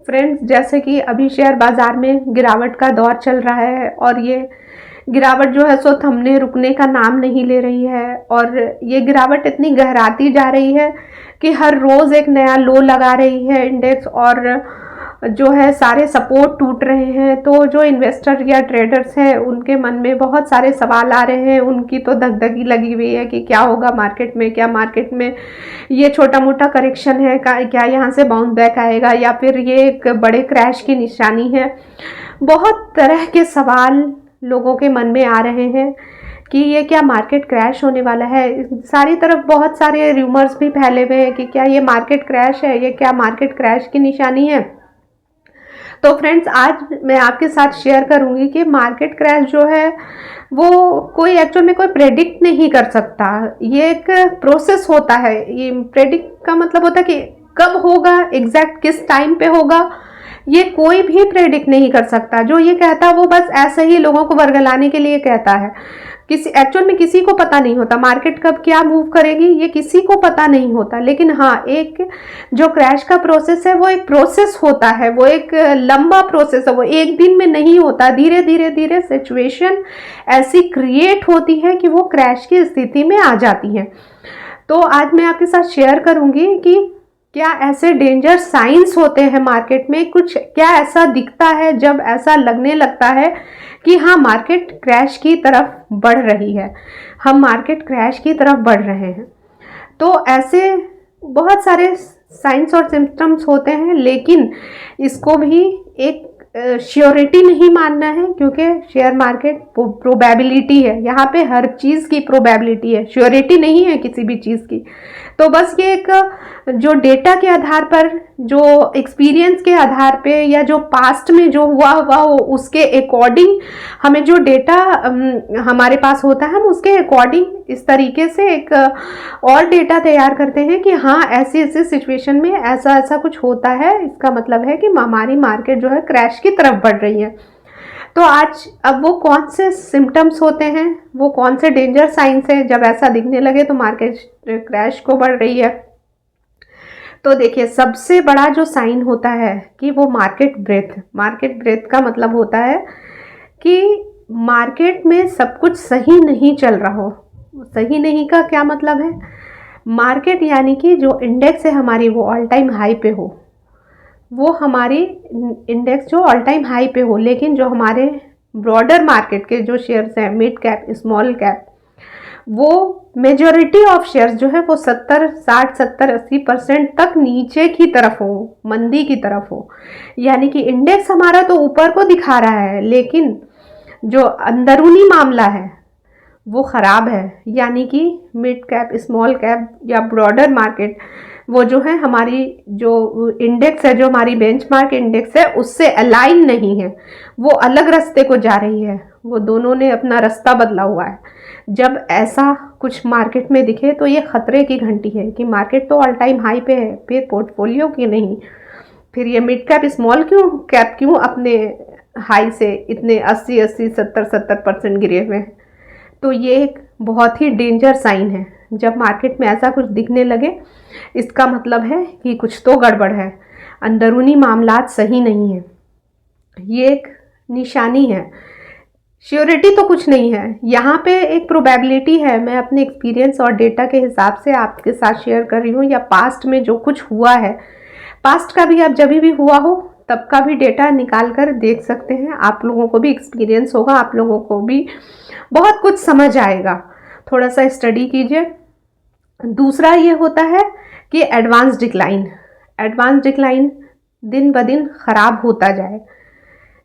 Friends, जैसे कि अभी शेयर बाज़ार में गिरावट का दौर चल रहा है और ये गिरावट जो है सो थमने रुकने का नाम नहीं ले रही है और ये गिरावट इतनी गहराती जा रही है कि हर रोज़ एक नया लो लगा रही है इंडेक्स और जो है सारे सपोर्ट टूट रहे हैं। तो जो इन्वेस्टर या ट्रेडर्स हैं उनके मन में बहुत सारे सवाल आ रहे हैं, उनकी तो धगधगी लगी हुई है कि क्या होगा मार्केट में, क्या मार्केट में ये छोटा मोटा करेक्शन है, क्या यहाँ से बाउंस बैक आएगा या फिर ये एक बड़े क्रैश की निशानी है। बहुत तरह के सवाल लोगों के मन में आ रहे हैं कि ये क्या मार्केट क्रैश होने वाला है। सारी तरफ बहुत सारे रूमर्स भी फैले हुए हैं कि क्या ये मार्केट क्रैश है, ये क्या मार्केट क्रैश की निशानी है। तो फ्रेंड्स, आज मैं आपके साथ शेयर करूंगी कि मार्केट क्रैश जो है वो कोई एक्चुअल में कोई प्रेडिक्ट नहीं कर सकता। ये एक प्रोसेस होता है। ये प्रेडिक्ट का मतलब होता है कि कब होगा, एग्जैक्ट किस टाइम पे होगा, ये कोई भी प्रेडिक्ट नहीं कर सकता। जो ये कहता है वो बस ऐसे ही लोगों को वर्गलाने के लिए कहता है। किसी एक्चुअल में किसी को पता नहीं होता मार्केट कब क्या मूव करेगी, ये किसी को पता नहीं होता। लेकिन हाँ, एक जो क्रैश का प्रोसेस है वो एक प्रोसेस होता है, वो एक लंबा प्रोसेस है, वो एक दिन में नहीं होता। धीरे धीरे धीरे सिचुएशन ऐसी क्रिएट होती है कि वो क्रैश की स्थिति में आ जाती है। तो आज मैं आपके साथ शेयर करूंगी कि क्या ऐसे डेंजर साइंस होते हैं मार्केट में, कुछ क्या ऐसा दिखता है जब ऐसा लगने लगता है कि हाँ मार्केट क्रैश की तरफ बढ़ रही है, हम मार्केट क्रैश की तरफ बढ़ रहे हैं। तो ऐसे बहुत सारे साइंस और सिम्टम्स होते हैं, लेकिन इसको भी एक श्योरिटी नहीं मानना है, क्योंकि शेयर मार्केट प्रोबेबिलिटी है। यहाँ पे हर चीज़ की प्रोबेबिलिटी है, श्योरिटी नहीं है किसी भी चीज़ की। तो बस ये एक जो डेटा के आधार पर, जो एक्सपीरियंस के आधार पे या जो पास्ट में जो हुआ हो उसके अकॉर्डिंग हमें जो डेटा हमारे पास होता है, हम उसके अकॉर्डिंग इस तरीके से एक और डेटा तैयार करते हैं कि हाँ ऐसी ऐसी सिचुएशन में ऐसा ऐसा कुछ होता है। इसका मतलब है कि हमारी मार्केट जो है क्रैश की तरफ बढ़ रही है। तो आज अब वो कौन से सिम्टम्स होते हैं, वो कौन से डेंजर साइंस है जब ऐसा दिखने लगे तो मार्केट क्रैश को बढ़ रही है। तो देखिए, सबसे बड़ा जो साइन होता है कि वो मार्केट ब्रेथ का मतलब होता है कि मार्केट में सब कुछ सही नहीं चल रहा हो। सही नहीं का क्या मतलब है, मार्केट यानी कि जो इंडेक्स है हमारी वो ऑल टाइम हाई पे हो, वो हमारी इंडेक्स जो ऑल टाइम हाई पे हो, लेकिन जो हमारे ब्रॉडर मार्केट के जो शेयर्स हैं, मिड कैप, स्मॉल कैप, वो मेजॉरिटी ऑफ शेयर्स जो है वो 60-70-80% तक नीचे की तरफ हो, मंदी की तरफ हो। यानी कि इंडेक्स हमारा तो ऊपर को दिखा रहा है, लेकिन जो अंदरूनी मामला है वो ख़राब है। यानी कि मिड कैप, स्मॉल कैप या ब्रॉडर मार्केट, वो जो है हमारी जो इंडेक्स है, जो हमारी बेंचमार्क इंडेक्स है, उससे अलाइन नहीं है, वो अलग रास्ते को जा रही है। वो दोनों ने अपना रास्ता बदला हुआ है। जब ऐसा कुछ मार्केट में दिखे तो ये खतरे की घंटी है कि मार्केट तो ऑल टाइम हाई पे है, फिर पोर्टफोलियो की नहीं, फिर ये मिड कैप स्मॉल कैप क्यों अपने हाई से इतने 80-80, 70-70% गिरे हुए हैं। तो ये एक बहुत ही डेंजर साइन है। जब मार्केट में ऐसा कुछ दिखने लगे, इसका मतलब है कि कुछ तो गड़बड़ है, अंदरूनी मामलात सही नहीं है। ये एक निशानी है, श्योरिटी तो कुछ नहीं है, यहाँ पे एक प्रोबेबिलिटी है। मैं अपने एक्सपीरियंस और डेटा के हिसाब से आपके साथ शेयर कर रही हूँ, या पास्ट में जो कुछ हुआ है, पास्ट का भी, अब जब भी हुआ हो तब का भी डेटा निकाल कर देख सकते हैं। आप लोगों को भी एक्सपीरियंस होगा, आप लोगों को भी बहुत कुछ समझ आएगा। थोड़ा सा स्टडी कीजिए। दूसरा ये होता है कि एडवांस डिक्लाइन दिन ब दिन ख़राब होता जाए।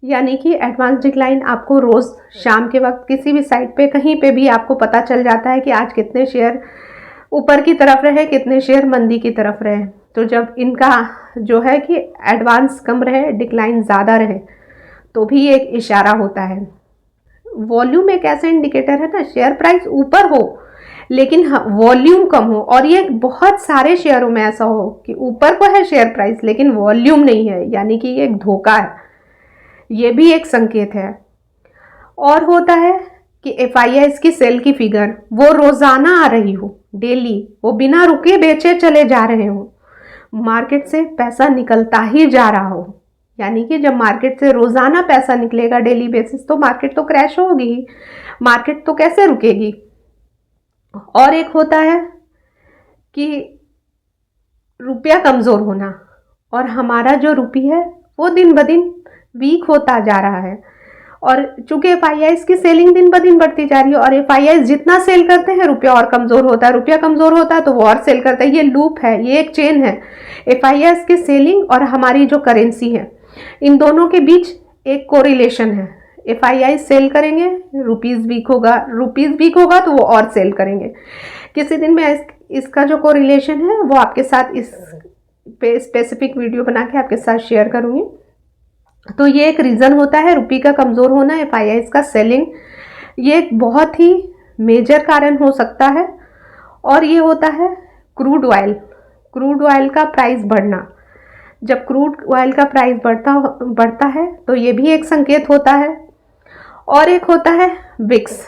यानी कि एडवांस डिक्लाइन आपको रोज़ शाम के वक्त किसी भी साइट पे, कहीं पे भी आपको पता चल जाता है कि आज कितने शेयर ऊपर की तरफ रहे, कितने शेयर मंदी की तरफ रहे। तो जब इनका जो है कि एडवांस कम रहे, डिक्लाइन ज़्यादा रहे, तो भी एक इशारा होता है। वॉल्यूम एक ऐसा इंडिकेटर है ना, शेयर प्राइस ऊपर हो लेकिन वॉल्यूम कम हो, और ये बहुत सारे शेयरों में ऐसा हो कि ऊपर को है शेयर प्राइस लेकिन वॉल्यूम नहीं है, यानी कि ये एक धोखा है, ये भी एक संकेत है। और होता है कि FIIs की सेल की फिगर वो रोज़ाना आ रही हो, डेली, वो बिना रुके बेचे चले जा रहे हो, मार्केट से पैसा निकलता ही जा रहा हो, यानी कि जब मार्केट से रोज़ाना पैसा निकलेगा डेली बेसिस, तो मार्केट तो क्रैश होगी ही, मार्केट तो कैसे रुकेगी। और एक होता है कि रुपया कमज़ोर होना, और हमारा जो रुपया है वो दिन ब दिन वीक होता जा रहा है। और चूंकि एफआईआईज की सेलिंग दिन ब दिन बढ़ती जा रही है, और एफआईआईज जितना सेल करते हैं रुपया और कमज़ोर होता है, रुपया कमज़ोर होता है तो वो और सेल करता है। ये लूप है, ये एक चेन है। एफआईआईज की सेलिंग और हमारी जो करेंसी है, इन दोनों के बीच एक कोरिलेशन है। एफआईआई सेल करेंगे, रुपीज़ वीक होगा, रुपीज़ वीक होगा तो वो और सेल करेंगे। किसी दिन मैं इसका जो कोरिलेशन है वो आपके साथ इस पे स्पेसिफिक वीडियो बना के आपके साथ शेयर करूँगी। तो ये एक रीज़न होता है रुपये का कमज़ोर होना, एफआईआई का सेलिंग, ये एक बहुत ही मेजर कारण हो सकता है। और ये होता है क्रूड ऑयल का प्राइस बढ़ना। जब क्रूड ऑयल का प्राइस बढ़ता है तो ये भी एक संकेत होता है। और एक होता है विक्स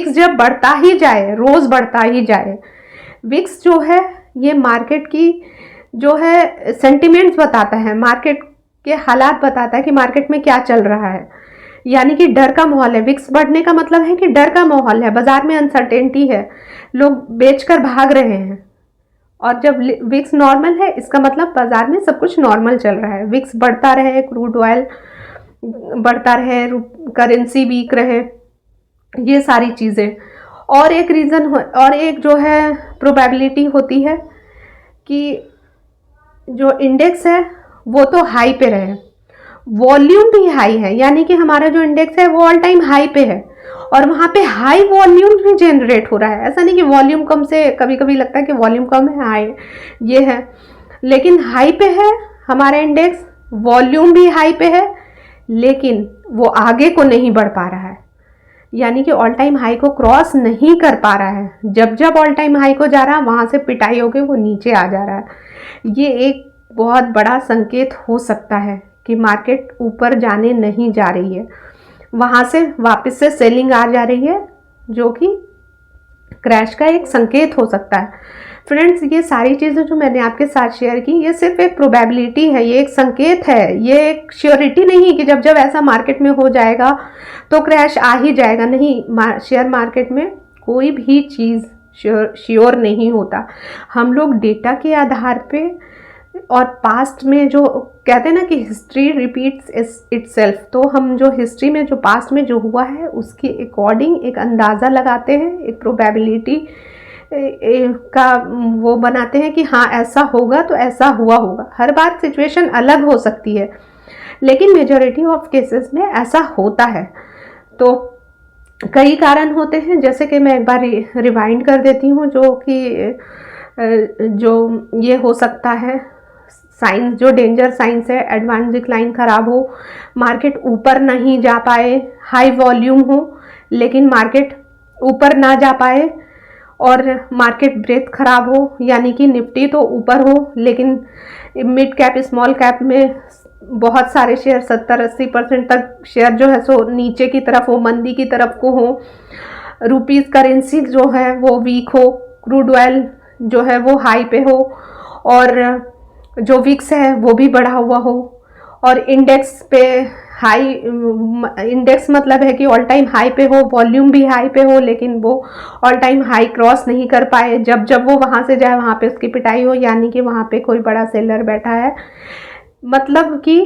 जब बढ़ता ही जाए, रोज़ बढ़ता ही जाए। विक्स जो है ये मार्केट की जो है सेंटिमेंट्स बताता है, मार्केट के हालात बताता है कि मार्केट में क्या चल रहा है, यानी कि डर का माहौल है। विक्स बढ़ने का मतलब है कि डर का माहौल है, बाजार में अनसर्टेनिटी है, लोग बेचकर भाग रहे हैं। और जब विक्स नॉर्मल है इसका मतलब बाजार में सब कुछ नॉर्मल चल रहा है। विक्स बढ़ता रहे, क्रूड ऑयल बढ़ता रहे, करेंसी वीक रहे, ये सारी चीज़ें। और एक रीज़न और एक जो है प्रोबेबिलिटी होती है कि जो इंडेक्स है वो तो हाई पे रहे, वॉल्यूम भी हाई है, यानी कि हमारा जो इंडेक्स है वो ऑल टाइम हाई पे है और वहाँ पे हाई वॉल्यूम भी जनरेट हो रहा है। ऐसा नहीं कि वॉल्यूम कम से, कभी कभी लगता है कि वॉल्यूम कम है, हाई ये है, लेकिन हाई पे है हमारा इंडेक्स, वॉल्यूम भी हाई पे है, लेकिन वो आगे को नहीं बढ़ पा रहा है, यानी कि ऑल टाइम हाई को क्रॉस नहीं कर पा रहा है। जब ऑल टाइम हाई को जा रहा है वहाँ से पिटाई होकर वो नीचे आ जा रहा है। ये एक बहुत बड़ा संकेत हो सकता है कि मार्केट ऊपर जाने नहीं जा रही है, वहाँ से वापस से सेलिंग आ जा रही है, जो कि क्रैश का एक संकेत हो सकता है। फ्रेंड्स, ये सारी चीज़ें जो मैंने आपके साथ शेयर की, ये सिर्फ एक प्रोबेबिलिटी है, ये एक संकेत है, ये एक श्योरिटी नहीं कि जब ऐसा मार्केट में हो जाएगा तो क्रैश आ ही जाएगा। नहीं, शेयर मार्केट में कोई भी चीज़ श्योर नहीं होता। हम लोग डेटा के आधार पे और पास्ट में जो कहते हैं ना कि हिस्ट्री रिपीट्स इटसेल्फ, तो हम जो हिस्ट्री में जो पास्ट में जो हुआ है उसके अकॉर्डिंग एक अंदाज़ा लगाते हैं, एक प्रोबेबिलिटी का वो बनाते हैं कि हाँ ऐसा होगा तो ऐसा हुआ होगा। हर बार सिचुएशन अलग हो सकती है, लेकिन मेजॉरिटी ऑफ केसेस में ऐसा होता है। तो कई कारण होते हैं, जैसे कि मैं एक बार रिवाइंड कर देती हूँ, जो कि जो ये हो सकता है साइंस, जो डेंजर साइंस है, एडवांस डिक्लाइन ख़राब हो, मार्केट ऊपर नहीं जा पाए, हाई वॉल्यूम हो लेकिन मार्केट ऊपर ना जा पाए, और मार्केट ब्रेथ ख़राब हो, यानी कि निफ्टी तो ऊपर हो लेकिन मिड कैप स्मॉल कैप में बहुत सारे शेयर 70-80% तक शेयर जो है सो नीचे की तरफ हो, मंदी की तरफ को हो, रुपीज़ करेंसी जो है वो वीक हो, क्रूड ऑयल जो है वो हाई पे हो, और जो विक्स है वो भी बढ़ा हुआ हो, और इंडेक्स पे हाई, इंडेक्स मतलब है कि ऑल टाइम हाई पे हो, वॉल्यूम भी हाई पे हो, लेकिन वो ऑल टाइम हाई क्रॉस नहीं कर पाए। जब वो वहाँ से जाए वहाँ पे उसकी पिटाई हो, यानी कि वहाँ पे कोई बड़ा सेलर बैठा है, मतलब कि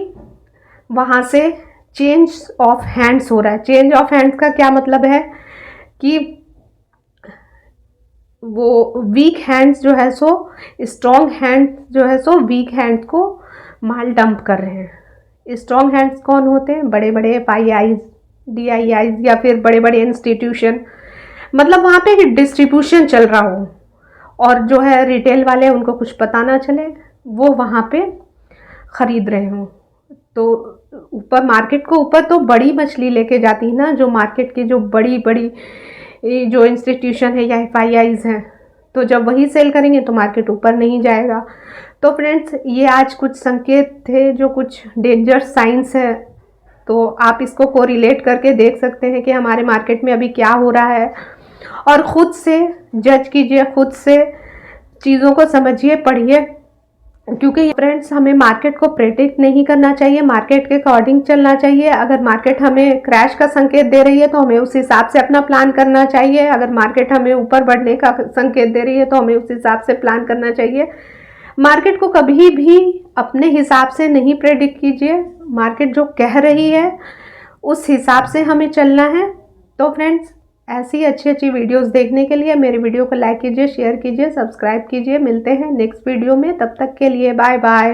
वहाँ से चेंज ऑफ हैंड्स हो रहा है। चेंज ऑफ हैंड्स का क्या मतलब है कि वो वीक हैंड्स जो है सो स्ट्रॉन्ग हैंड्स जो है सो वीक हैंड्स को माल डंप कर रहे हैं। स्ट्रॉन्ग हैंड्स कौन होते हैं? बड़े बड़े एफआईआईज, डीआईआईज या फिर बड़े बड़े इंस्टीट्यूशन, मतलब वहाँ पे डिस्ट्रीब्यूशन चल रहा हो और जो है रिटेल वाले उनको कुछ पता ना चले, वो वहाँ पे ख़रीद रहे हों। तो ऊपर मार्केट को ऊपर तो बड़ी मछली लेके जाती है ना, जो मार्केट की जो बड़ी बड़ी जो इंस्टीट्यूशन है या एफआईआईज हैं, तो जब वही सेल करेंगे तो मार्केट ऊपर नहीं जाएगा। तो फ्रेंड्स, ये आज कुछ संकेत थे, जो कुछ डेंजर साइंस है, तो आप इसको कोरिलेट करके देख सकते हैं कि हमारे मार्केट में अभी क्या हो रहा है, और ख़ुद से जज कीजिए, खुद से चीज़ों को समझिए, पढ़िए, क्योंकि फ्रेंड्स हमें मार्केट को प्रेडिक्ट नहीं करना चाहिए, मार्केट के अकॉर्डिंग चलना चाहिए। अगर मार्केट हमें क्रैश का संकेत दे रही है तो हमें उस हिसाब से अपना प्लान करना चाहिए, अगर मार्केट हमें ऊपर बढ़ने का संकेत दे रही है तो हमें उस हिसाब से प्लान करना चाहिए। मार्केट को कभी भी अपने हिसाब से नहीं प्रेडिक्ट कीजिए, मार्केट जो कह रही है उस हिसाब से हमें चलना है। तो फ्रेंड्स ऐसी अच्छी अच्छी वीडियोस देखने के लिए मेरी वीडियो को लाइक कीजिए, शेयर कीजिए, सब्सक्राइब कीजिए। मिलते हैं नेक्स्ट वीडियो में, तब तक के लिए बाय बाय।